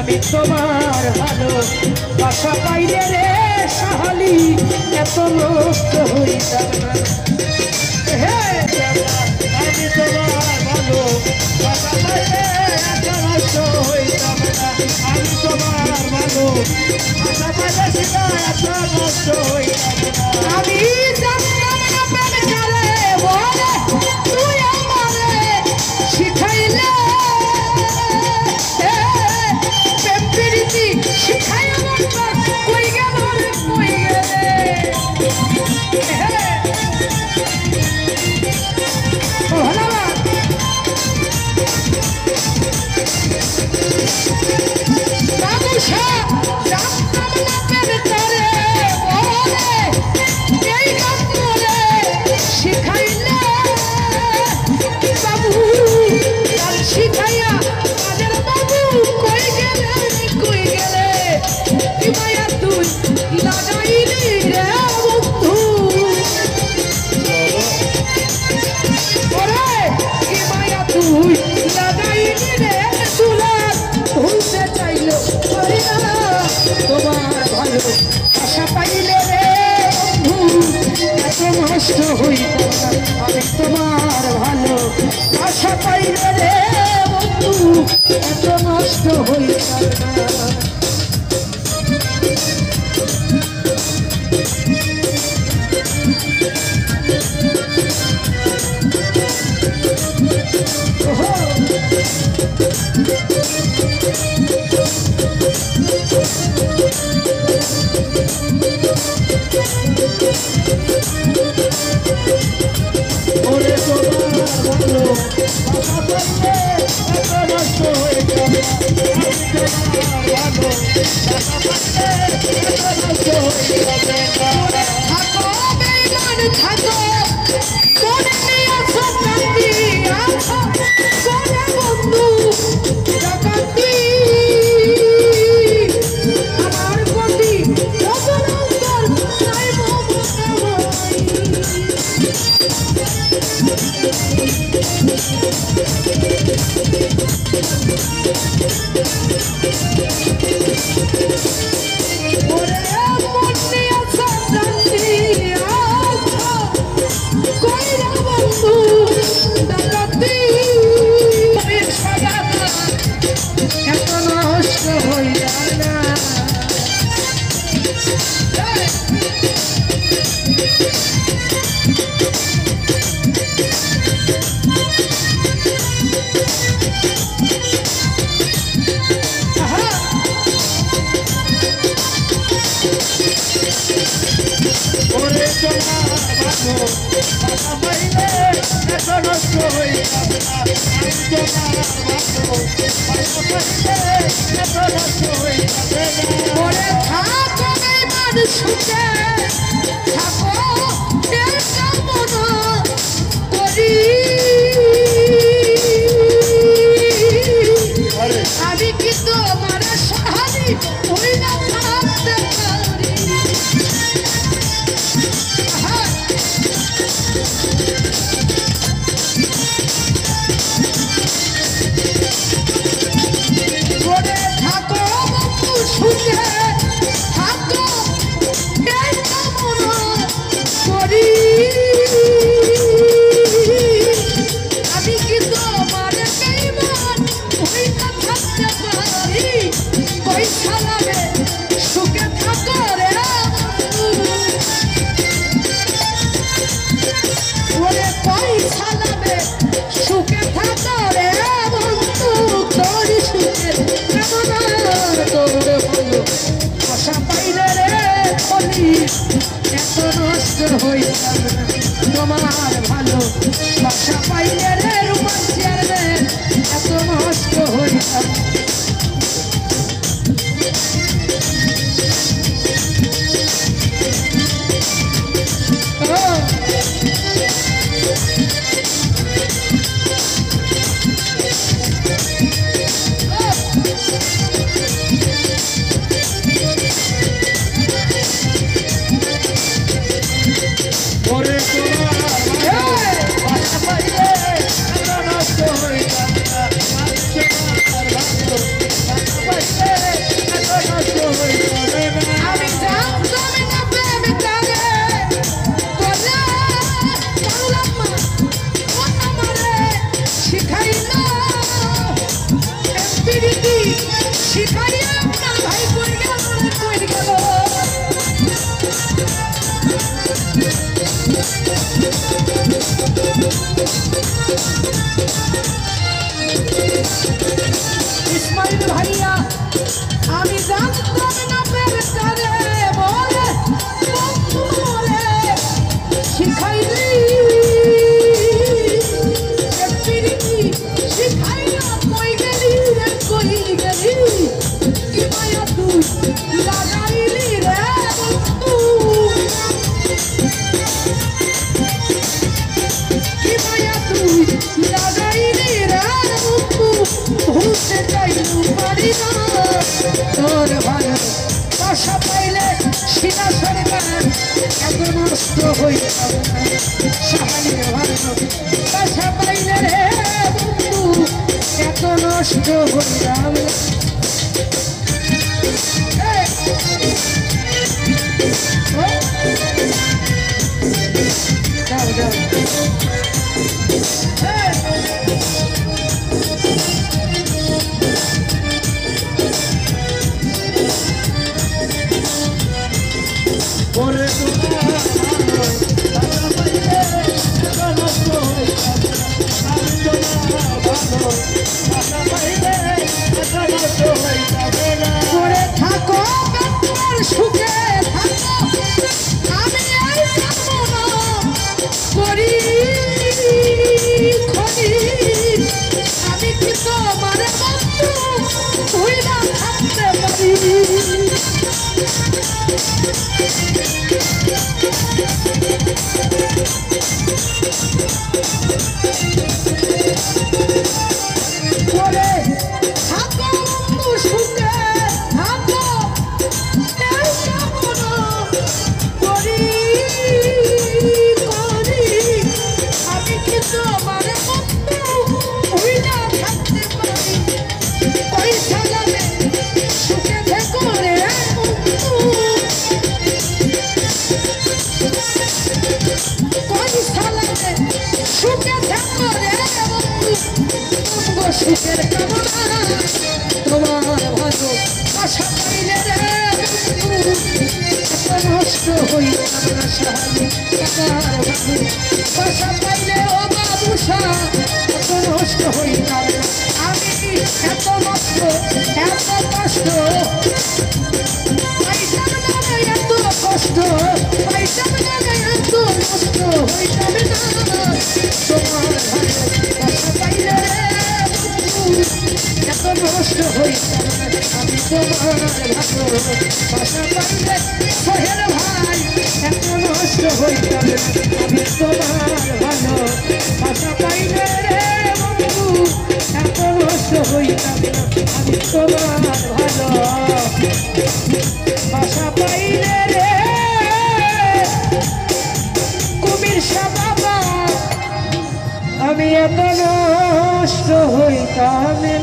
আমি তোমার ভালো বাসা পাইলে রে সাহালি এত নষ্ট হইতাম না। আমি তোমার ভালো বাসা পাইলে এত নষ্ট হইতাম না। আমি তোমার ভালো বাসা পাইলে সেটা এত নষ্ট হইতাম না। আমি জানতাম না প্রেম কারে বলে তুই আমারে শিখাইলে শিখাই আমার কই গেল রে কই গেলে তোমার ভালো আশা পাইলে রে বন্ধু এত নষ্ট হইতাম না। আমি তোমার ভালো আশা পাইলে রে বন্ধু এত নষ্ট হইতাম না। ওরে তোমার ভালো বাসা পাইলে এত নষ্ট হইতাম না। আমি তোমার ভালো বাসা পাইলে এত নষ্ট হইতাম না। থাকো বেঈমান থাকো মনে আছো প্রান্তি আছো কোনে বন্ধু ডাকাতি আমার প্রতি অবলম্বন নাই আমি কিন্তু আমার সাহায্য ওই না থাকতে পারি। থাকো বন্ধু সুখে থাকো এই কামনা করি। আমি কিন্তু আমার বেঈমান ওই না থাকতে পারি। পয়সা লাগে সুখে থাকো রে ওরে পয়সা লাগে সুখে থাকো রে বন্ধু তোর সুখে আশা পাইলে রে বলি এত নষ্ট হইতাম না। তোমার ভালো বাসা পাইলে রে রুমান চেয়ারম্যান এত নষ্ট হইতাম। ওরে তোমার ইসমাইল ভাইয়া আমি জানতাম না পেরে বলে বন্ধু বলে শিখাইলি শিখাইলা কই গেলি রে কই গেলি কি মায়া তুই লাগাইলি রে বন্ধু কি মায়া তুই লাগাইলি রে বন্ধু ভুলতে চাইলু পারি না তোর ভালো বাসা পাইলে সিনা সরকার এত নষ্ট হইতাম না সাহায্যের ভালো বাসা পাইলে রে বন্ধু এত নষ্ট হইতাম না যাও যাও ওরে তোমার ভালো পাইলে নষ্ট হইতাম না আমি তোমার ভালো বাসা পাইলে নষ্ট হইতাম না করে থাকো বেটার সুখে থাকো আমি আর কামনা করি খনি আমি কি তোমার বন্ধু হইলা থাকতে পারি করে থাকো বন্ধু সুখে থাকো এই কামনা করি করি আমি কি তোমার বন্ধু হইলা থাকতে পারি পয়সা লাগে সুখে থেকো রে বন্ধু পয়সা লাগে সুখে থেকো রে বন্ধু তুমগো সুখের কামনা তোমার ভালো আশা পাইলে রে বন্ধু এত নষ্ট হইতাম না সাহায্য টাকার ভালো বাসা পাইলে ও বাবুসা এত নষ্ট হইতাম না আমি এত নষ্ট এত কষ্ট পাইতাম না এত কষ্ট পাইতাম না এত নষ্ট হইতাম না তোমার ভালো বাসা পাইলে রে বন্ধু এত নষ্ট হইতাম না আমি তোমার ভালো বাসা পাইলে সোহেল ভাই এত নষ্ট হইতাম না আমি তোমার ভালো বাসা পাইলে রে বন্ধু এত নষ্ট হইতাম না আমি তোমার ভালো বাসা পাইলে রে কুমির শাহ বাবা আমি এত নষ্ট হইতাম না